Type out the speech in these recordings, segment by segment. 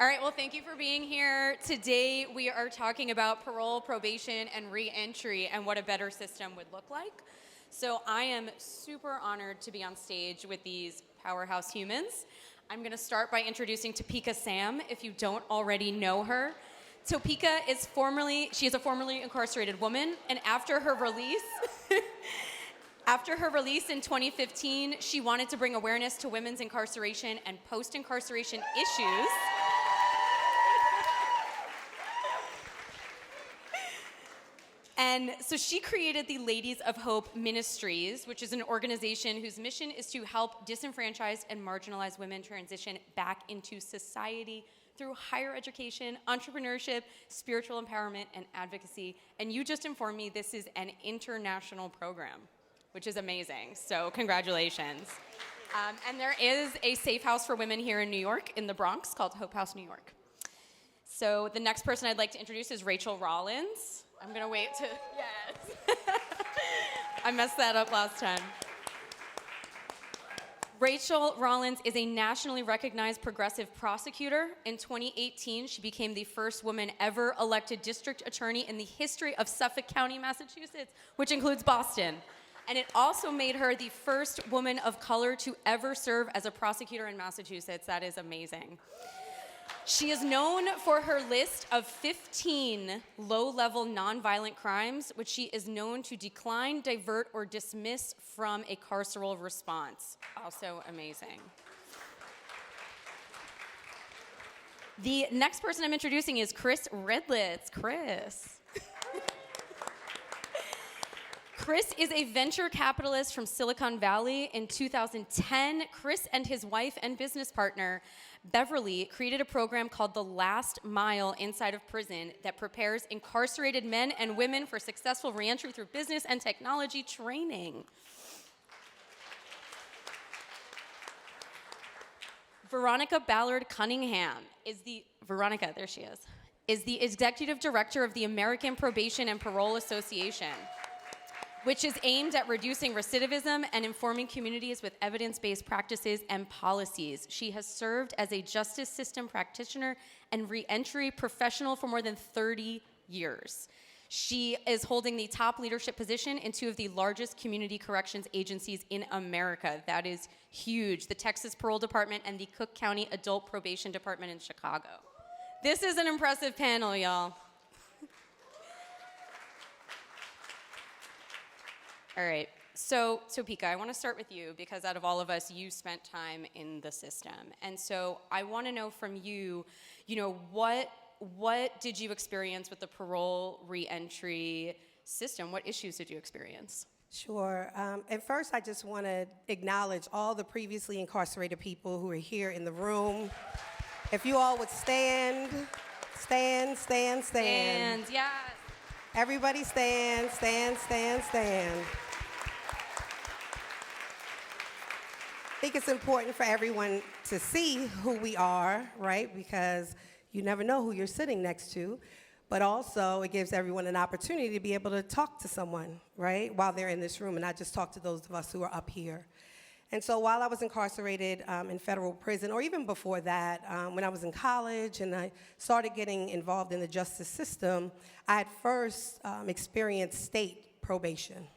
All right, well, thank you for being here. Today, we are talking about parole, probation, and re-entry, and what a better system would look like. So I am super honored to be on stage with these powerhouse humans. I'm going to start by introducing Topeka Sam, if you don't already know her. Topeka is she is a formerly incarcerated woman, and after her release in 2015, she wanted to bring awareness to women's incarceration and post-incarceration issues. And so she created the Ladies of Hope Ministries, which is an organization whose mission is to help disenfranchised and marginalized women transition back into society through higher education, entrepreneurship, spiritual empowerment, and advocacy. And you just informed me this is an international program, which is amazing. So congratulations. And there is a safe house for women here in New York, in the Bronx, called Hope House New York. So the next person I'd like to introduce is Rachael Rollins. I'm going to wait to... Yes. I messed that up last time. Rachael Rollins is a nationally recognized progressive prosecutor. In 2018, she became the first woman ever elected district attorney in the history of Suffolk County, Massachusetts, which includes Boston. And it also made her the first woman of color to ever serve as a prosecutor in Massachusetts. That is amazing. She is known for her list of 15 low-level nonviolent crimes, which she is known to decline, divert, or dismiss from a carceral response. Also amazing. The next person I'm introducing is Chris Redlitz. Chris is a venture capitalist from Silicon Valley. In 2010, Chris and his wife and business partner, Beverly, created a program called The Last Mile inside of prison that prepares incarcerated men and women for successful reentry through business and technology training. Veronica Ballard Cunningham is the executive director of the American Probation and Parole Association, which is aimed at reducing recidivism and informing communities with evidence-based practices and policies. She has served as a justice system practitioner and reentry professional for more than 30 years. She is holding the top leadership position in two of the largest community corrections agencies in America. That is huge, the Texas Parole Department and the Cook County Adult Probation Department in Chicago. This is an impressive panel, y'all. All right, so Topeka, I want to start with you because out of all of us, you spent time in the system. And so I want to know from you, what did you experience with the parole reentry system? What issues did you experience? Sure. At first, I just want to acknowledge all the previously incarcerated people who are here in the room. If you all would stand, yes. Everybody stand. I think it's important for everyone to see who we are, right? Because you never know who you're sitting next to. But also, it gives everyone an opportunity to be able to talk to someone, right? While they're in this room, and not just talk to those of us who are up here. And so while I was incarcerated in federal prison, or even before that, when I was in college and I started getting involved in the justice system, I had first experienced state probation.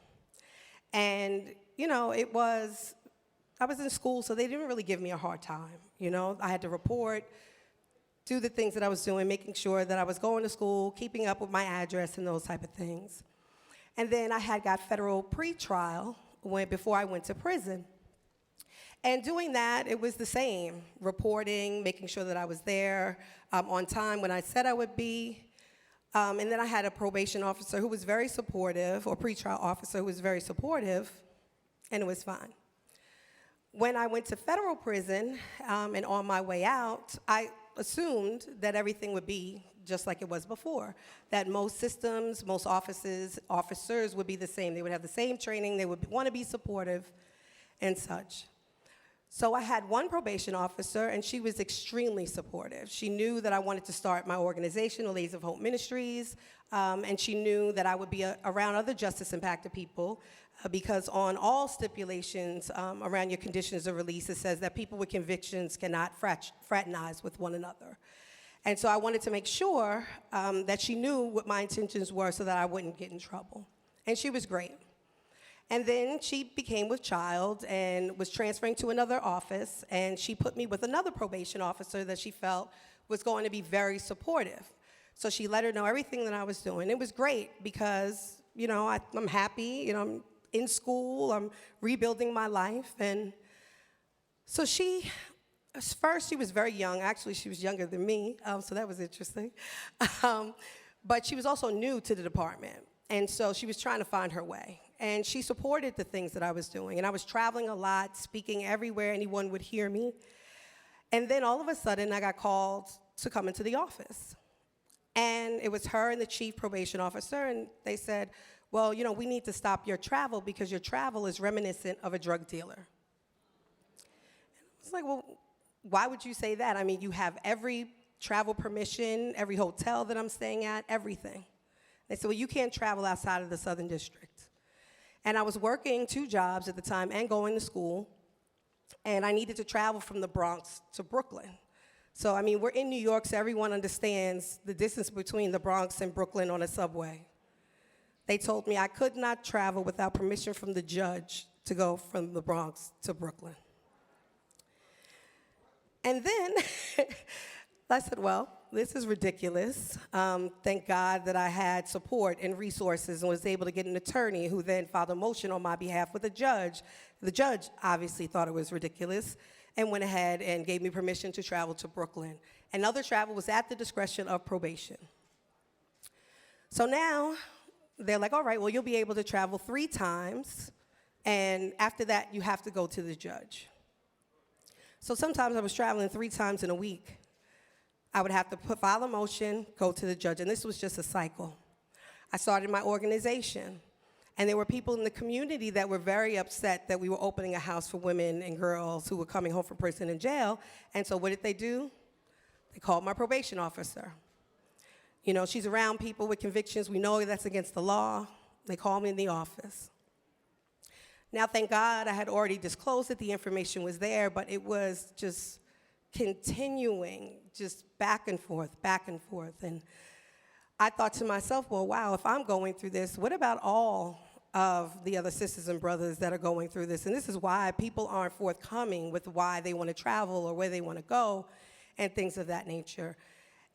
And, I was in school, so they didn't really give me a hard time. I had to report, do the things that I was doing, making sure that I was going to school, keeping up with my address and those type of things. And then I had got federal pretrial before I went to prison. And doing that, it was the same, reporting, making sure that I was there on time when I said I would be. And then I had a probation officer who was very supportive, or pretrial officer who was very supportive, and it was fine. When I went to federal prison and on my way out, I assumed that everything would be just like it was before, that most systems, most officers would be the same. They would have the same training, they would want to be supportive and such. So I had one probation officer, and she was extremely supportive. She knew that I wanted to start my organization, the Ladies of Hope Ministries, and she knew that I would be around other justice-impacted people because on all stipulations around your conditions of release, it says that people with convictions cannot fraternize with one another. And so I wanted to make sure that she knew what my intentions were so that I wouldn't get in trouble. And she was great. And then she became with child and was transferring to another office, and she put me with another probation officer that she felt was going to be very supportive. So she let her know everything that I was doing. It was great because, you know, I'm happy, you know, I'm in school, I'm rebuilding my life. And so first she was very young. Actually, she was younger than me, so that was interesting. But she was also new to the department. And so she was trying to find her way. And she supported the things that I was doing. And I was traveling a lot, speaking everywhere anyone would hear me. And then all of a sudden, I got called to come into the office. And it was her and the chief probation officer, and they said, well, you know, we need to stop your travel because your travel is reminiscent of a drug dealer. And I was like, well, why would you say that? I mean, you have every travel permission, every hotel that I'm staying at, everything. They said, well, you can't travel outside of the Southern District. And I was working 2 jobs at the time and going to school, and I needed to travel from the Bronx to Brooklyn. So, I mean, we're in New York, so everyone understands the distance between the Bronx and Brooklyn on a subway. They told me I could not travel without permission from the judge to go from the Bronx to Brooklyn. And then I said, well, this is ridiculous. Thank God that I had support and resources and was able to get an attorney who then filed a motion on my behalf with a judge. The judge obviously thought it was ridiculous and went ahead and gave me permission to travel to Brooklyn. And other travel was at the discretion of probation. So now they're like, all right, well, you'll be able to travel 3 times, and after that, you have to go to the judge. So sometimes I was traveling 3 times in a week. I would have to file a motion, go to the judge, and this was just a cycle. I started my organization, and there were people in the community that were very upset that we were opening a house for women and girls who were coming home from prison and jail, and so what did they do? They called my probation officer. You know, she's around people with convictions. We know that's against the law. They called me in the office. Now, thank God, I had already disclosed that the information was there, but it was just continuing, just back and forth, back and forth. And I thought to myself, well, wow, if I'm going through this, what about all of the other sisters and brothers that are going through this? And this is why people aren't forthcoming with why they want to travel or where they want to go and things of that nature.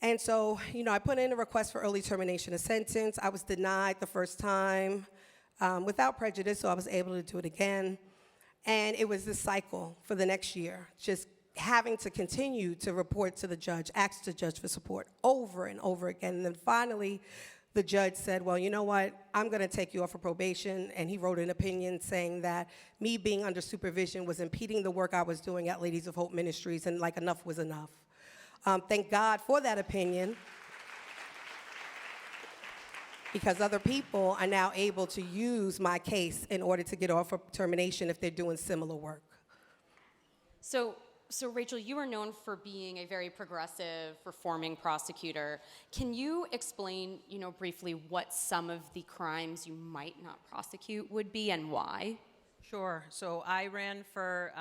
And so, you know, I put in a request for early termination of sentence. I was denied the first time without prejudice, so I was able to do it again. And it was this cycle for the next year, just having to continue to report to the judge, ask the judge for support over and over again. And then finally, the judge said, well, you know what, I'm going to take you off of probation. And he wrote an opinion saying that me being under supervision was impeding the work I was doing at Ladies of Hope Ministries, and like enough was enough. Thank God for that opinion, because other people are now able to use my case in order to get off of termination if they're doing similar work. So Rachael, you are known for being a very progressive, reforming prosecutor. Can you explain, you know, briefly what some of the crimes you might not prosecute would be and why? Sure. So I ran for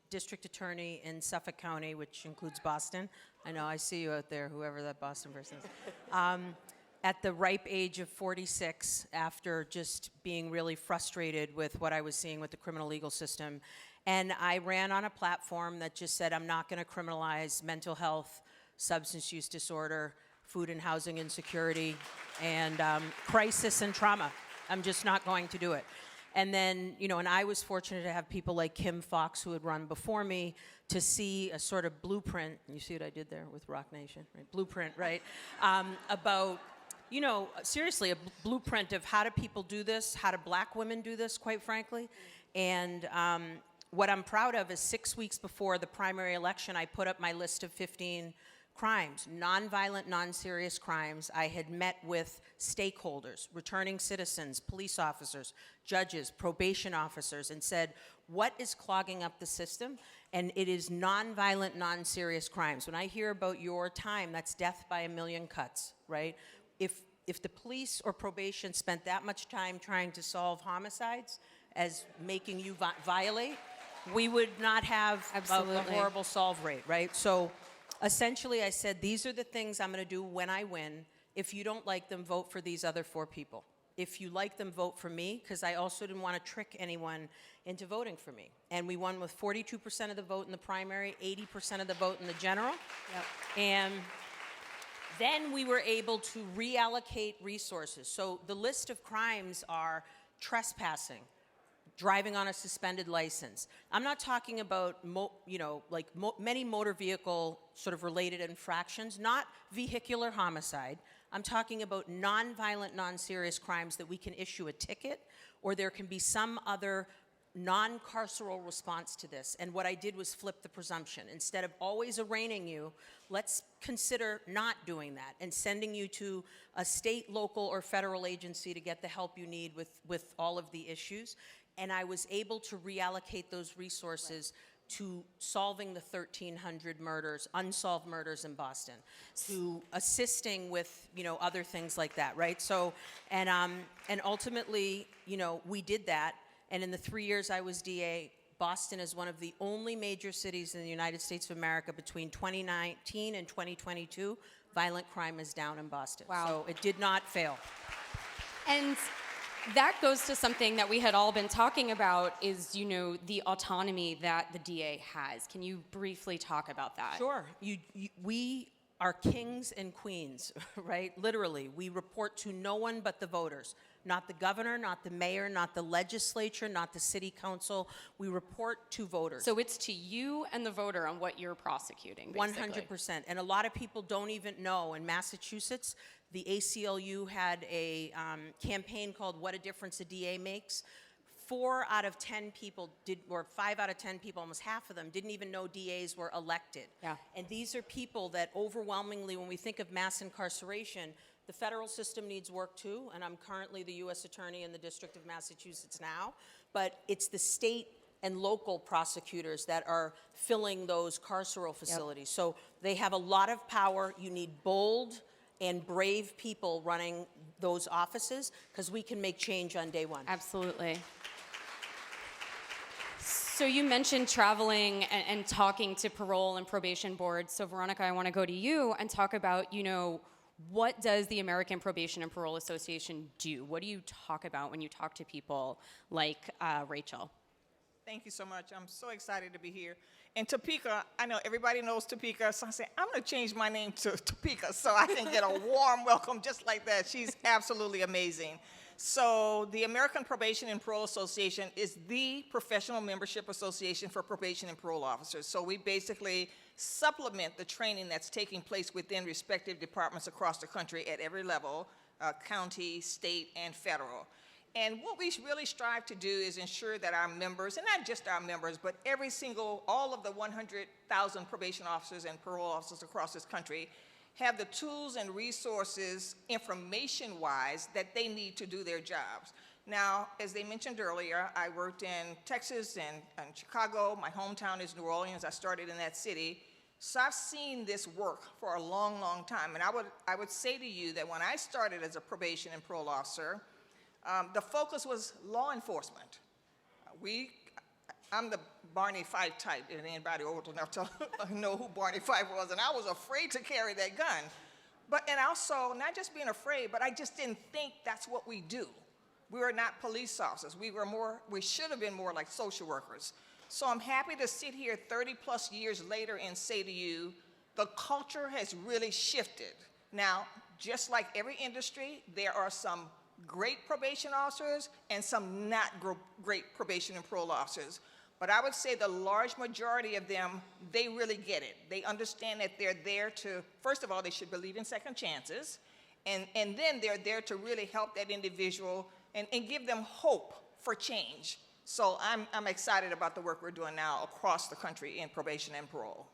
district attorney in Suffolk County, which includes Boston. I know, I see you out there, whoever that Boston person is. At the ripe age of 46, after just being really frustrated with what I was seeing with the criminal legal system. And I ran on a platform that just said, I'm not going to criminalize mental health, substance use disorder, food and housing insecurity, and crisis and trauma. I'm just not going to do it. And then, you know, and I was fortunate to have people like Kim Fox, who had run before me, to see a sort of blueprint. You see what I did there with Rock Nation, right? Blueprint, right? About, you know, seriously, a blueprint of how do people do this, how do black women do this, quite frankly. And what I'm proud of is 6 weeks before the primary election, I put up my list of 15 crimes, nonviolent, non-serious crimes. I had met with stakeholders, returning citizens, police officers, judges, probation officers, and said, what is clogging up the system? And it is nonviolent, non-serious crimes. When I hear about your time, that's death by a million cuts, right? If the police or probation spent that much time trying to solve homicides as making you violate, we would not have a horrible solve rate, right? So Essentially, I said, these are the things I'm going to do when I win. If you don't like them, vote for these other 4 people. If you like them, vote for me, because I also didn't want to trick anyone into voting for me. And we won with 42% of the vote in the primary, 80% of the vote in the general. Yep. And then we were able to reallocate resources. So the list of crimes are trespassing, driving on a suspended license. I'm not talking about, many motor vehicle sort of related infractions, not vehicular homicide. I'm talking about non-violent, non-serious crimes that we can issue a ticket, or there can be some other non-carceral response to this. And what I did was flip the presumption. Instead of always arraigning you, let's consider not doing that and sending you to a state, local, or federal agency to get the help you need with all of the issues. And I was able to reallocate those resources to solving the 1,300 murders, unsolved murders in Boston, to assisting with, other things like that, right? So, and ultimately, we did that. And in the 3 years I was DA, Boston is one of the only major cities in the United States of America between 2019 and 2022, violent crime is down in Boston. Wow. So it did not fail. And that goes to something that we had all been talking about is, the autonomy that the DA has. Can you briefly talk about that? Sure. We are kings and queens, right? Literally. We report to no one but the voters. Not the governor, not the mayor, not the legislature, not the city council. We report to voters. So it's to you and the voter on what you're prosecuting, basically. 100%. And a lot of people don't even know. In Massachusetts, the ACLU had a campaign called What a Difference a DA Makes. 4 out of 10 people or 5 out of 10 people, almost half of them, didn't even know DAs were elected. Yeah. And these are people that overwhelmingly, when we think of mass incarceration, the federal system needs work too, and I'm currently the U.S. Attorney in the District of Massachusetts now, but it's the state and local prosecutors that are filling those carceral facilities. Yep. So they have a lot of power. You need bold and brave people running those offices because we can make change on day one. Absolutely. So you mentioned traveling and talking to parole and probation boards. So Veronica, I want to go to you and talk about, what does the American Probation and Parole Association do? What do you talk about when you talk to people like Rachael? Thank you so much. I'm so excited to be here. In Topeka, I know everybody knows Topeka, so I said, I'm going to change my name to Topeka so I can get a warm welcome just like that. She's absolutely amazing. So the American Probation and Parole Association is the professional membership association for probation and parole officers. So we basically supplement the training that's taking place within respective departments across the country at every level, county, state, and federal. And what we really strive to do is ensure that our members, and not just our members, but all of the 100,000 probation officers and parole officers across this country have the tools and resources, information-wise, that they need to do their jobs. Now, as they mentioned earlier, I worked in Texas and Chicago. My hometown is New Orleans. I started in that city. So I've seen this work for a long, long time. And I would say to you that when I started as a probation and parole officer, the focus was law enforcement. I'm the Barney Fife type, and anybody old enough to know who Barney Fife was, and I was afraid to carry that gun. And also, not just being afraid, but I just didn't think that's what we do. We were not police officers. We should have been more like social workers. So I'm happy to sit here 30 plus years later and say to you, the culture has really shifted. Now, just like every industry, there are some great probation officers and some not great probation and parole officers. But I would say the large majority of them, they really get it. They understand that they're there to, first of all, they should believe in second chances, and then they're there to really help that individual and give them hope for change. So I'm excited about the work we're doing now across the country in probation and parole.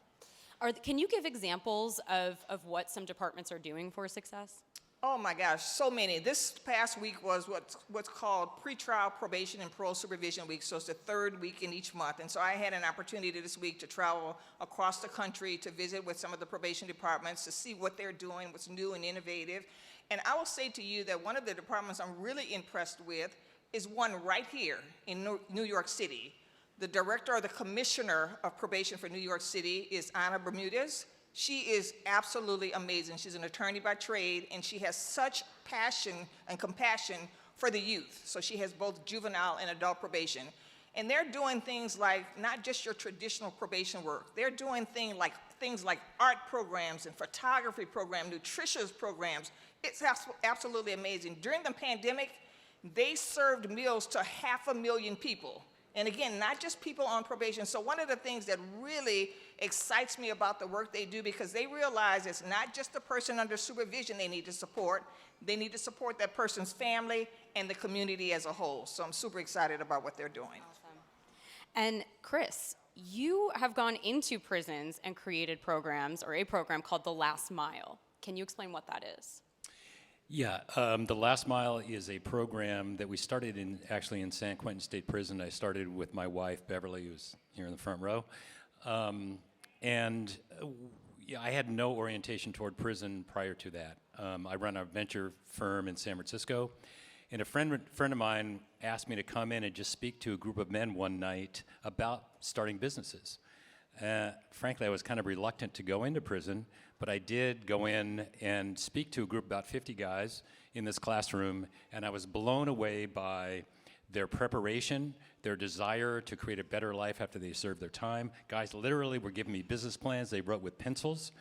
Can you give examples of what some departments are doing for success? Oh my gosh, so many. This past week was what's called pretrial probation and parole supervision week, so it's the third week in each month. And so I had an opportunity this week to travel across the country to visit with some of the probation departments to see what they're doing, what's new and innovative. And I will say to you that one of the departments I'm really impressed with is one right here in New York City. The director or the commissioner of probation for New York City is Ana Bermudez. She is absolutely amazing. She's an attorney by trade, and she has such passion and compassion for the youth. So she has both juvenile and adult probation. And they're doing things like not just your traditional probation work. They're doing things like art programs and photography programs, nutritious programs. It's absolutely amazing. During the pandemic, they served meals to 500,000 people. And again, not just people on probation. So one of the things that really excites me about the work they do, because they realize it's not just the person under supervision they need to support that person's family and the community as a whole. So I'm super excited about what they're doing. Awesome. And Chris, you have gone into prisons and created programs, or a program called The Last Mile. Can you explain what that is? Yeah, The Last Mile is a program that we started actually in San Quentin State Prison. I started with my wife, Beverly, who's here in the front row. Yeah, I had no orientation toward prison prior to that. I run a venture firm in San Francisco, and a friend of mine asked me to come in and just speak to a group of men one night about starting businesses. Frankly, I was kind of reluctant to go into prison, but I did go in and speak to a group of about 50 guys in this classroom, and I was blown away by their preparation, their desire to create a better life after they served their time. Guys literally were giving me business plans they wrote with pencils,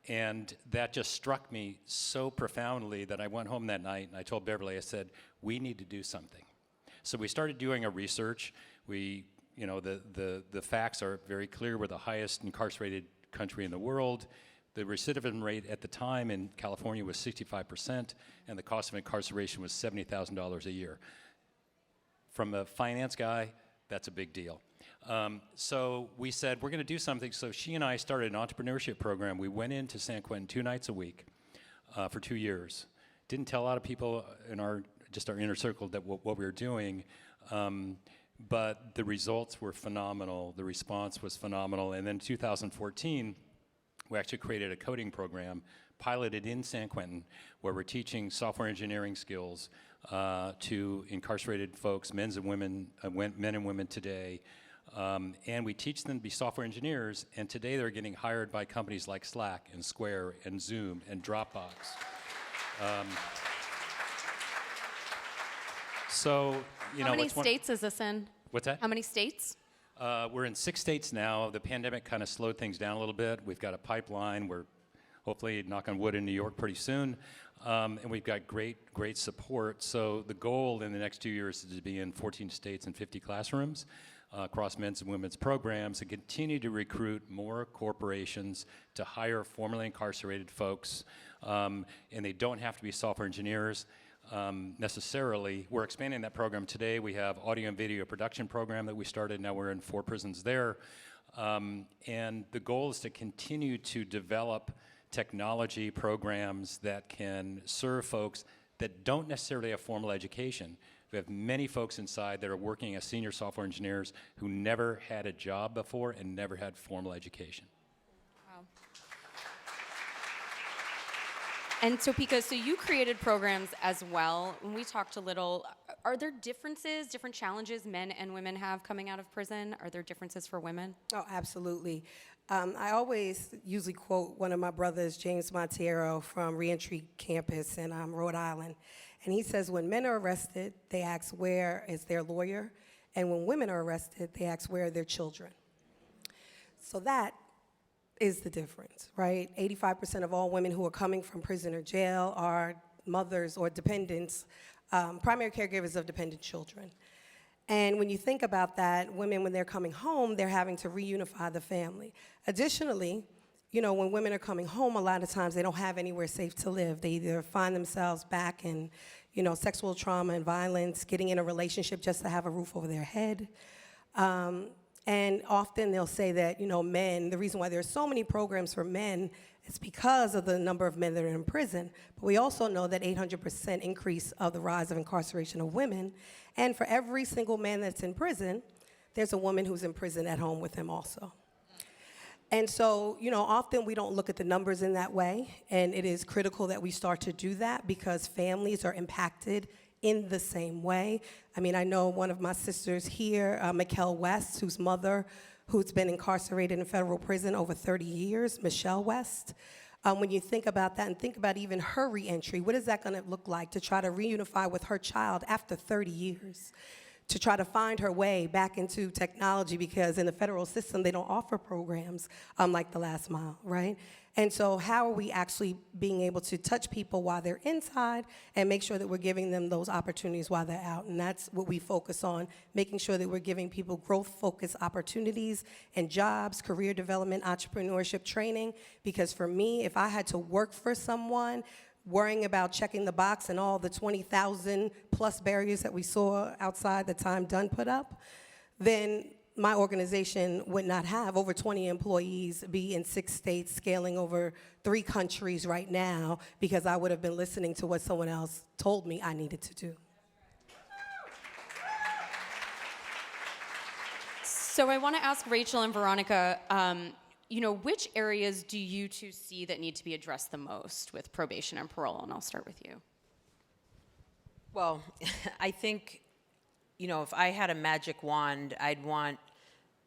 and that just struck me so profoundly that I went home that night and I told Beverly, I said, we need to do something. So we started doing a research. The facts are very clear. We're the highest incarcerated country in the world. The recidivism rate at the time in California was 65%, and the cost of incarceration was $70,000 a year. From a finance guy, that's a big deal. So we said, we're going to do something. So she and I started an entrepreneurship program. We went into San Quentin 2 nights a week for 2 years. Didn't tell a lot of people in our inner circle that what we were doing, but the results were phenomenal. The response was phenomenal. And then in 2014, we actually created a coding program, piloted in San Quentin, where we're teaching software engineering skills to incarcerated folks, men and women today. And we teach them to be software engineers, and today they're getting hired by companies like Slack and Square and Zoom and Dropbox. How many states is this in? What's that? How many states? We're in 6 states now. The pandemic kind of slowed things down a little bit. We've got a pipeline. We're hopefully, knock on wood, in New York pretty soon. And we've got great support. So the goal in the next 2 years is to be in 14 states and 50 classrooms across men's and women's programs, and continue to recruit more corporations to hire formerly incarcerated folks. And they don't have to be software engineers necessarily. We're expanding that program today. We have audio and video production program that we started. Now we're in 4 prisons there. And the goal is to continue to develop technology programs that can serve folks that don't necessarily have formal education. We have many folks inside that are working as senior software engineers who never had a job before and never had formal education. Wow. And Topeka, so you created programs as well. When we talked a little, are there different challenges men and women have coming out of prison? Are there differences for women? Oh, absolutely. I always usually quote one of my brothers, James Monteiro, from Reentry Campus in Rhode Island. And he says, when men are arrested, they ask, where is their lawyer? And when women are arrested, they ask, where are their children? So that is the difference, right? 85% of all women who are coming from prison or jail are mothers or dependents, primary caregivers of dependent children. And when you think about that, women, when they're coming home, they're having to reunify the family. Additionally, when women are coming home, a lot of times they don't have anywhere safe to live. They either find themselves back in, sexual trauma and violence, getting in a relationship just to have a roof over their head. And often they'll say that, men, the reason why there are so many programs for men is because of the number of men that are in prison. But we also know that 800% increase of the rise of incarceration of women. And for every single man that's in prison, there's a woman who's in prison at home with him also. And so, often we don't look at the numbers in that way, and it is critical that we start to do that because families are impacted in the same way. I mean, I know one of my sisters here, Mikkel West, whose mother who's been incarcerated in federal prison over 30 years, Michelle West. When you think about that and think about even her reentry, what is that going to look like to try to reunify with her child after 30 years? To try to find her way back into technology, because in the federal system, they don't offer programs like the last mile, right? And so how are we actually being able to touch people while they're inside and make sure that we're giving them those opportunities while they're out? And that's what we focus on, making sure that we're giving people growth-focused opportunities and jobs, career development, entrepreneurship training. Because for me, if I had to work for someone, worrying about checking the box and all the 20,000 plus barriers that we saw outside the time Dunn put up, then my organization would not have over 20 employees, be in 6 states, scaling over 3 countries right now, because I would have been listening to what someone else told me I needed to do. So I want to ask Rachael and Veronica, which areas do you two see that need to be addressed the most with probation and parole? And I'll start with you. Well, I think, if I had a magic wand, I'd want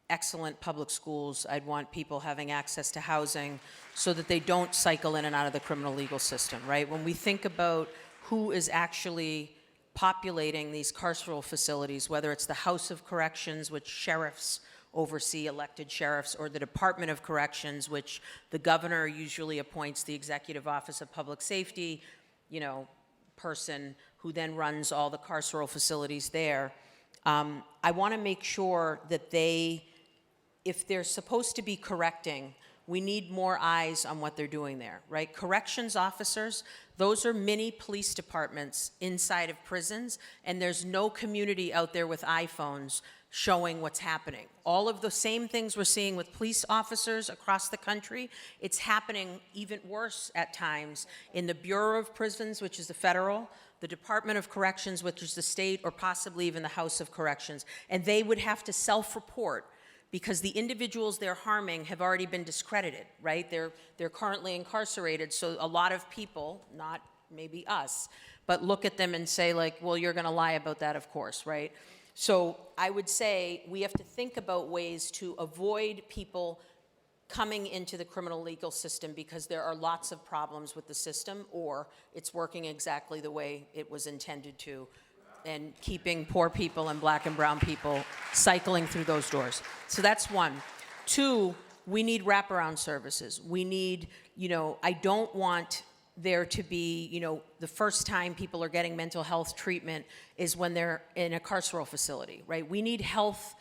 excellent public schools. I'd want people having access to housing so that they don't cycle in and out of the criminal legal system, right? When we think about who is actually populating these carceral facilities, whether it's the House of Corrections, which sheriffs oversee, elected sheriffs, or the Department of Corrections, which the governor usually appoints the Executive Office of Public Safety, person who then runs all the carceral facilities there. I want to make sure that if they're supposed to be correcting, we need more eyes on what they're doing there, right? Corrections officers, those are mini police departments inside of prisons, and there's no community out there with iPhones showing what's happening. All of the same things we're seeing with police officers across the country, it's happening even worse at times in the Bureau of Prisons, which is the federal, the Department of Corrections, which is the state, or possibly even the House of Corrections. And they would have to self-report because the individuals they're harming have already been discredited, right? They're currently incarcerated, so a lot of people, not maybe us, but look at them and say like, well, you're gonna lie about that, of course, right? So I would say we have to think about ways to avoid people coming into the criminal legal system because there are lots of problems with the system, or it's working exactly the way it was intended to, and keeping poor people and black and brown people cycling through those doors. So that's one. 2, we need wraparound services. We need, I don't want there to be, the first time people are getting mental health treatment is when they're in a carceral facility, right? We need health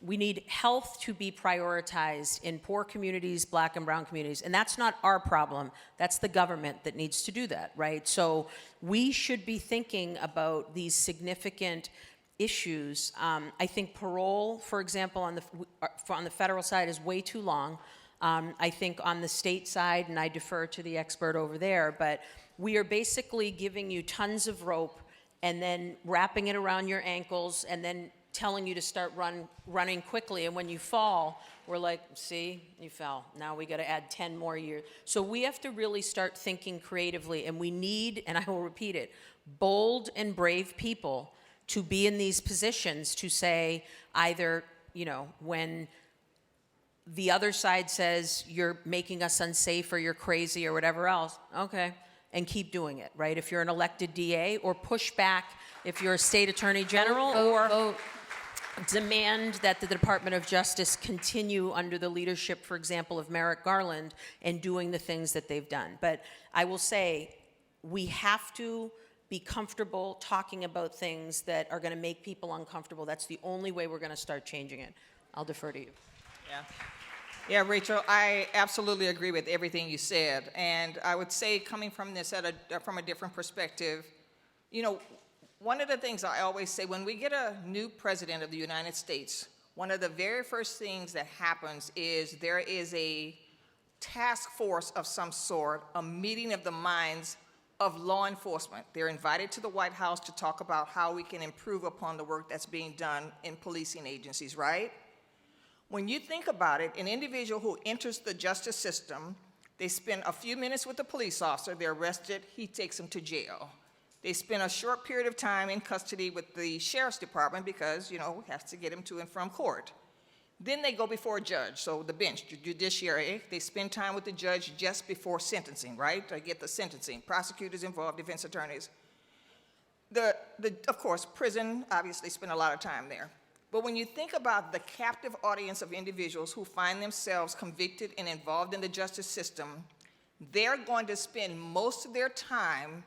to be prioritized in poor communities, black and brown communities, and that's not our problem. That's the government that needs to do that, right? So we should be thinking about these significant issues. I think parole, for example, on the federal side is way too long. I think on the state side, and I defer to the expert over there, but we are basically giving you tons of rope and then wrapping it around your ankles and then telling you to start running quickly, and when you fall, we're like, see, you fell. Now we got to add 10 more years. So we have to really start thinking creatively, and we need, and I will repeat it, bold and brave people to be in these positions to say either, when the other side says you're making us unsafe or you're crazy or whatever else, okay, and keep doing it, right? If you're an elected DA, or push back if you're a state attorney general, or demand that the Department of Justice continue under the leadership, for example, of Merrick Garland and doing the things that they've done. But I will say, we have to be comfortable talking about things that are going to make people uncomfortable. That's the only way we're going to start changing it. I'll defer to you. Yeah, Rachel, I absolutely agree with everything you said. And I would say, coming from this from a different perspective, one of the things I always say, when we get a new president of the United States, one of the very first things that happens is there is a task force of some sort, a meeting of the minds of law enforcement. They're invited to the White House to talk about how we can improve upon the work that's being done in policing agencies, right? When you think about it, an individual who enters the justice system, they spend a few minutes with the police officer, they're arrested, he takes them to jail. They spend a short period of time in custody with the sheriff's department because, we have to get him to and from court. Then they go before a judge, so the bench, the judiciary, they spend time with the judge just before sentencing, right? They get the sentencing, prosecutors involved, defense attorneys. Of course, prison obviously spend a lot of time there. But when you think about the captive audience of individuals who find themselves convicted and involved in the justice system, they're going to spend most of their time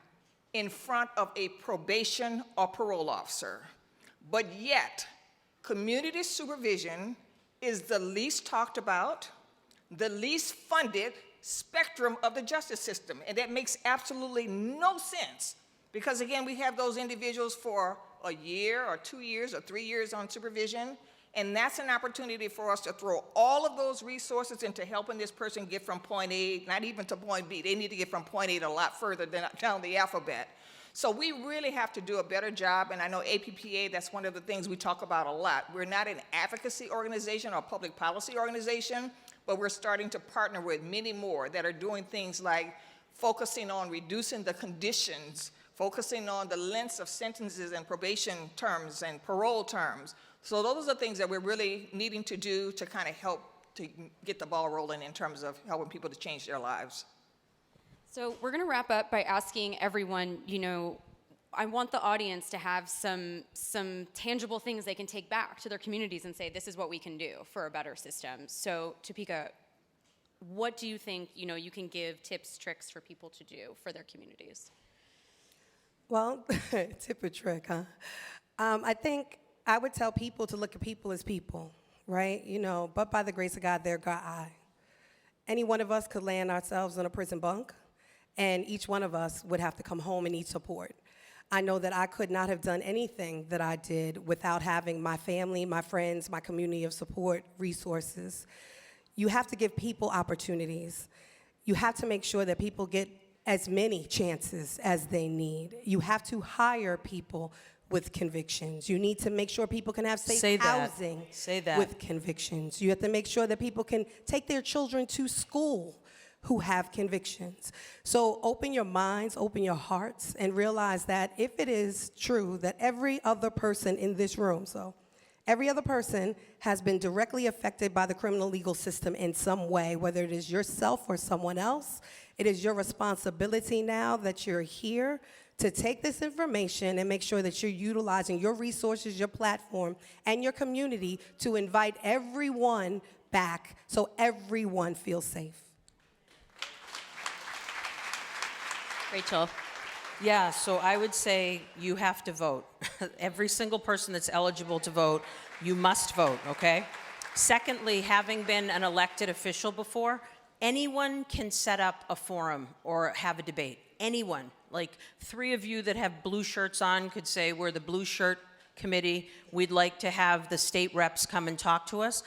in front of a probation or parole officer. But yet, community supervision is the least talked about, the least funded spectrum of the justice system. And that makes absolutely no sense. Because again, we have those individuals for a year or 2 years or 3 years on supervision, and that's an opportunity for us to throw all of those resources into helping this person get from point A, not even to point B. They need to get from point A to a lot further down the alphabet. So we really have to do a better job, and I know APPA, that's one of the things we talk about a lot. We're not an advocacy organization or public policy organization, but we're starting to partner with many more that are doing things like focusing on reducing the conditions, focusing on the lengths of sentences and probation terms and parole terms. So those are things that we're really needing to do to kind of help to get the ball rolling in terms of helping people to change their lives. So we're going to wrap up by asking everyone, I want the audience to have some tangible things they can take back to their communities and say, this is what we can do for a better system. So Topeka, what do you think, you can give tips, tricks for people to do for their communities? Well, tip or trick, huh? I think I would tell people to look at people as people, right? But by the grace of God, they're God. Any one of us could land ourselves in a prison bunk, and each one of us would have to come home and need support. I know that I could not have done anything that I did without having my family, my friends, my community of support, resources. You have to give people opportunities. You have to make sure that people get as many chances as they need. You have to hire people with convictions. You need to make sure people can have safe housing with convictions. You have to make sure that people can take their children to school who have convictions. So open your minds, open your hearts, and realize that if it is true that every other person in this room, every other person has been directly affected by the criminal legal system in some way, whether it is yourself or someone else, it is your responsibility now that you're here to take this information and make sure that you're utilizing your resources, your platform, and your community to invite everyone back so everyone feels safe. Rachael. Yeah, so I would say you have to vote. Every single person that's eligible to vote, you must vote, okay? Secondly, having been an elected official before, anyone can set up a forum or have a debate. Anyone. Like 3 of you that have blue shirts on could say, we're the blue shirt committee. We'd like to have the state reps come and talk to us.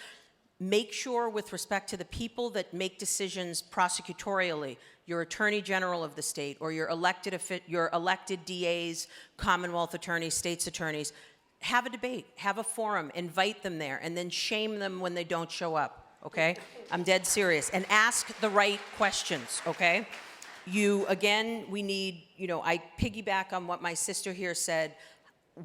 Make sure with respect to the people that make decisions prosecutorially, your attorney general of the state or your elected DAs, Commonwealth attorneys, states attorneys, have a debate, have a forum, invite them there, and then shame them when they don't show up, okay? I'm dead serious. And ask the right questions, okay? We need, I piggyback on what my sister here said.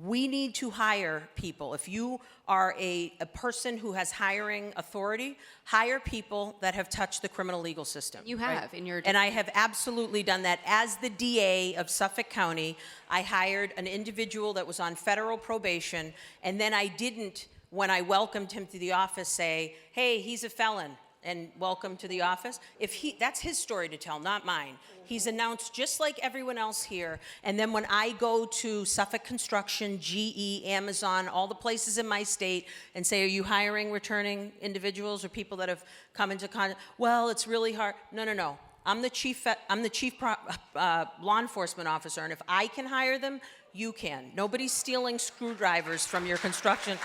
We need to hire people. If you are a person who has hiring authority, hire people that have touched the criminal legal system. You have right? in your... And I have absolutely done that. As the DA of Suffolk County, I hired an individual that was on federal probation, and then I didn't, when I welcomed him to the office, say, hey, he's a felon, and welcome to the office. That's his story to tell, not mine. He's announced just like everyone else here. And then when I go to Suffolk Construction, GE, Amazon, all the places in my state and say, are you hiring returning individuals or people that have come into contact? Well, it's really hard. No. I'm the chief law enforcement officer, and if I can hire them, you can. Nobody's stealing screwdrivers from your construction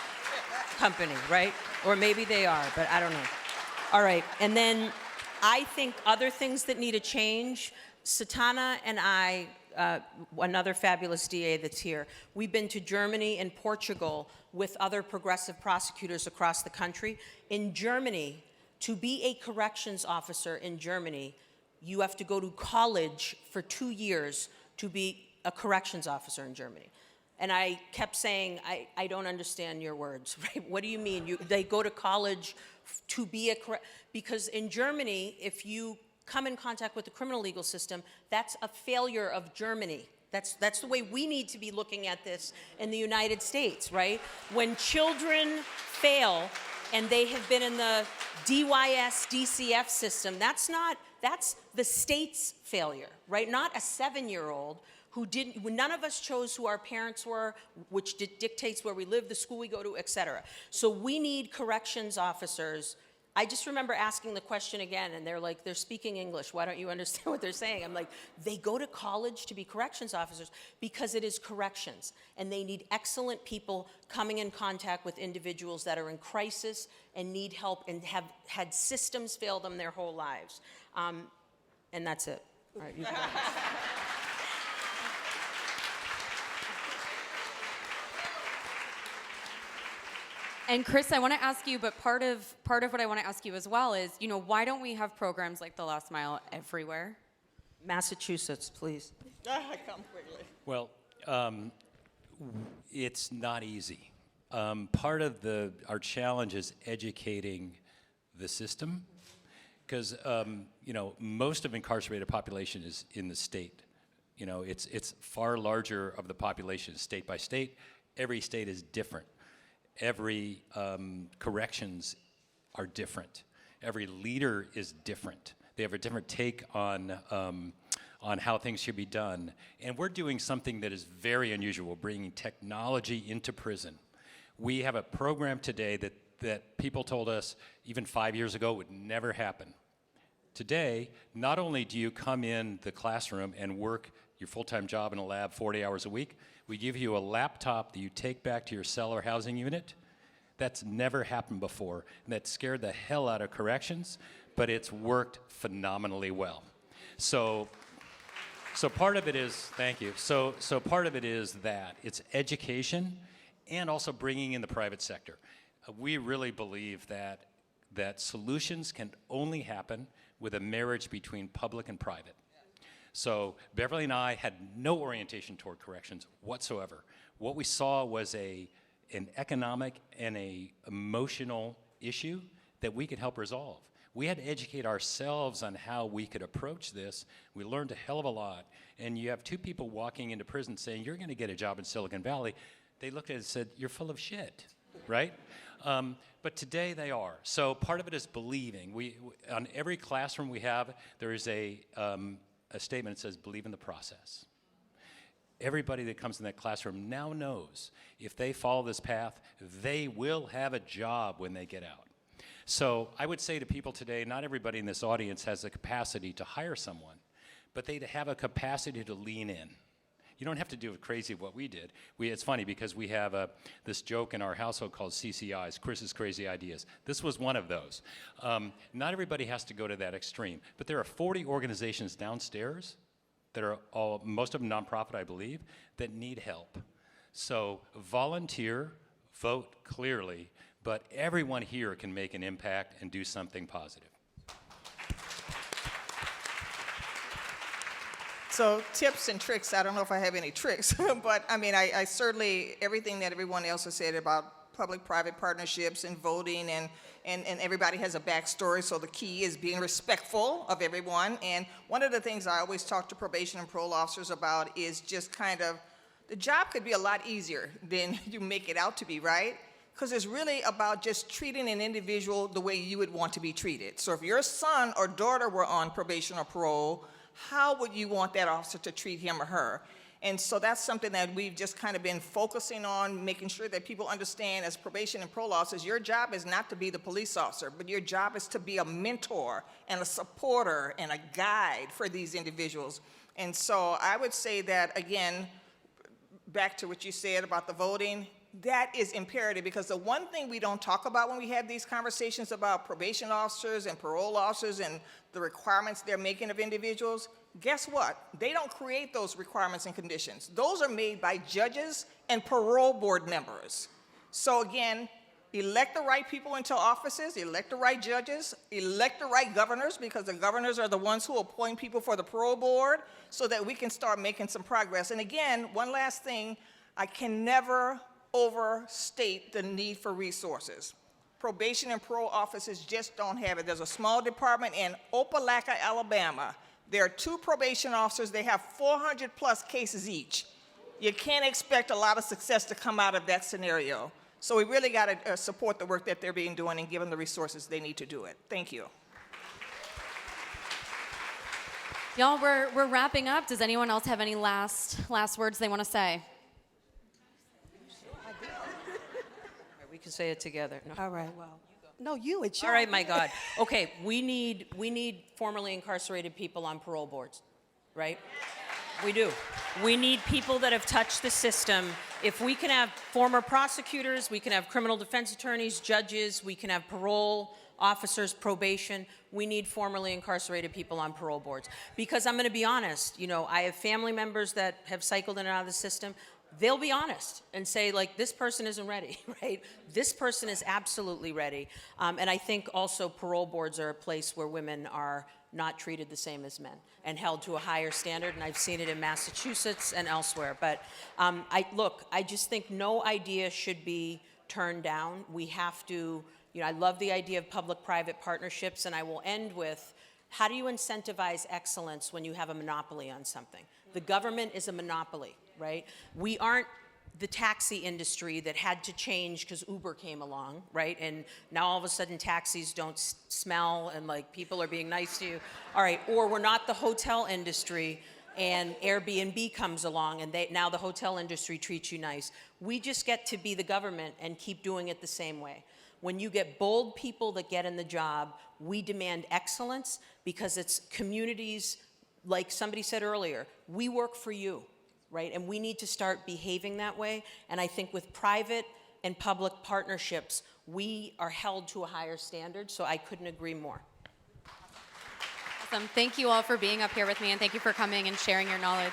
company, right? Or maybe they are, but I don't know. All right, and then I think other things that need to change, Satana and I, another fabulous DA that's here, we've been to Germany and Portugal with other progressive prosecutors across the country. In Germany, to be a corrections officer in Germany, you have to go to college for 2 years to be a corrections officer in Germany. And I kept saying, I don't understand your words, right? What do you mean? They go to college to be because in Germany, if you come in contact with the criminal legal system, that's a failure of Germany. That's the way we need to be looking at this in the United States, right? When children fail and they have been in the DYS, DCF system, that's the state's failure, right? Not a 7-year-old who didn't, none of us chose who our parents were, which dictates where we live, the school we go to, et cetera. So we need corrections officers. I just remember asking the question again, and they're like, they're speaking English. Why don't you understand what they're saying? I'm like, they go to college to be corrections officers because it is corrections, and they need excellent people coming in contact with individuals that are in crisis and need help and have had systems fail them their whole lives. And that's it. All right, you can go. And Chris, I want to ask you, but part of what I want to ask you as well is, why don't we have programs like the Last Mile everywhere? Massachusetts, please. Come quickly. Well, it's not easy. Part of our challenge is educating the system, because most of incarcerated population is in the state. It's far larger of the population state by state. Every state is different. Every corrections are different. Every leader is different. They have a different take on how things should be done. And we're doing something that is very unusual, bringing technology into prison. We have a program today that people told us even 5 years ago would never happen. Today, not only do you come in the classroom and work your full-time job in a lab 40 hours a week, we give you a laptop that you take back to your cell or housing unit. That's never happened before, and that scared the hell out of corrections, but it's worked phenomenally well. So part of it is, thank you. So part of it is that it's education and also bringing in the private sector. We really believe that solutions can only happen with a marriage between public and private. So Beverly and I had no orientation toward corrections whatsoever. What we saw was an economic and an emotional issue that we could help resolve. We had to educate ourselves on how we could approach this. We learned a hell of a lot. And you have two people walking into prison saying, you're going to get a job in Silicon Valley. They looked at it and said, you're full of shit, right? But today they are. So part of it is believing. On every classroom we have, there is a statement that says, believe in the process. Everybody that comes in that classroom now knows if they follow this path, they will have a job when they get out. So I would say to people today, not everybody in this audience has the capacity to hire someone, but they have a capacity to lean in. You don't have to do it crazy what we did. It's funny because we have this joke in our household called CCIs, Chris's Crazy Ideas. This was one of those. Not everybody has to go to that extreme, but there are 40 organizations downstairs that are most of them nonprofit, I believe, that need help. So volunteer, vote clearly, but everyone here can make an impact and do something positive. So tips and tricks, I don't know if I have any tricks, but I mean, I certainly, everything that everyone else has said about public-private partnerships and voting, and everybody has a backstory, so the key is being respectful of everyone. And one of the things I always talk to probation and parole officers about is just kind of, the job could be a lot easier than you make it out to be, right? Because it's really about just treating an individual the way you would want to be treated. So if your son or daughter were on probation or parole, how would you want that officer to treat him or her? And so that's something that we've just kind of been focusing on, making sure that people understand as probation and parole officers, your job is not to be the police officer, but your job is to be a mentor and a supporter and a guide for these individuals. And so I would say that, again, back to what you said about the voting, that is imperative, because the one thing we don't talk about when we have these conversations about probation officers and parole officers and the requirements they're making of individuals, guess what? They don't create those requirements and conditions. Those are made by judges and parole board members. So again, elect the right people into offices, elect the right judges, elect the right governors, because the governors are the ones who appoint people for the parole board, so that we can start making some progress. And again, one last thing, I can never overstate the need for resources. Probation and parole offices just don't have it. There's a small department in Opelika, Alabama. There are 2 probation officers. They have 400 plus cases each. You can't expect a lot of success to come out of that scenario. So we really got to support the work that they're doing and give them the resources they need to do it. Thank you. Y'all, we're wrapping up. Does anyone else have any last words they want to say? We can say it together. No. All right, well. No, you, it's your All right, my God. Okay, we need formerly incarcerated people on parole boards, right? We do. We need people that have touched the system. If we can have former prosecutors, we can have criminal defense attorneys, judges, we can have parole officers, probation. We need formerly incarcerated people on parole boards. Because I'm going to be honest, I have family members that have cycled in and out of the system. They'll be honest and say, like, this person isn't ready, right? This person is absolutely ready. And I think also parole boards are a place where women are not treated the same as men and held to a higher standard, and I've seen it in Massachusetts and elsewhere. But I just think no idea should be turned down. We have to, I love the idea of public-private partnerships, and I will end with, how do you incentivize excellence when you have a monopoly on something? The government is a monopoly, right? We aren't the taxi industry that had to change because Uber came along, right? And now all of a sudden taxis don't smell and like people are being nice to you. All right, or we're not the hotel industry and Airbnb comes along and now the hotel industry treats you nice. We just get to be the government and keep doing it the same way. When you get bold people that get in the job, we demand excellence because it's communities, like somebody said earlier, we work for you. Right? And we need to start behaving that way. And I think with private and public partnerships, we are held to a higher standard. So I couldn't agree more. Awesome. Thank you all for being up here with me, and thank you for coming and sharing your knowledge.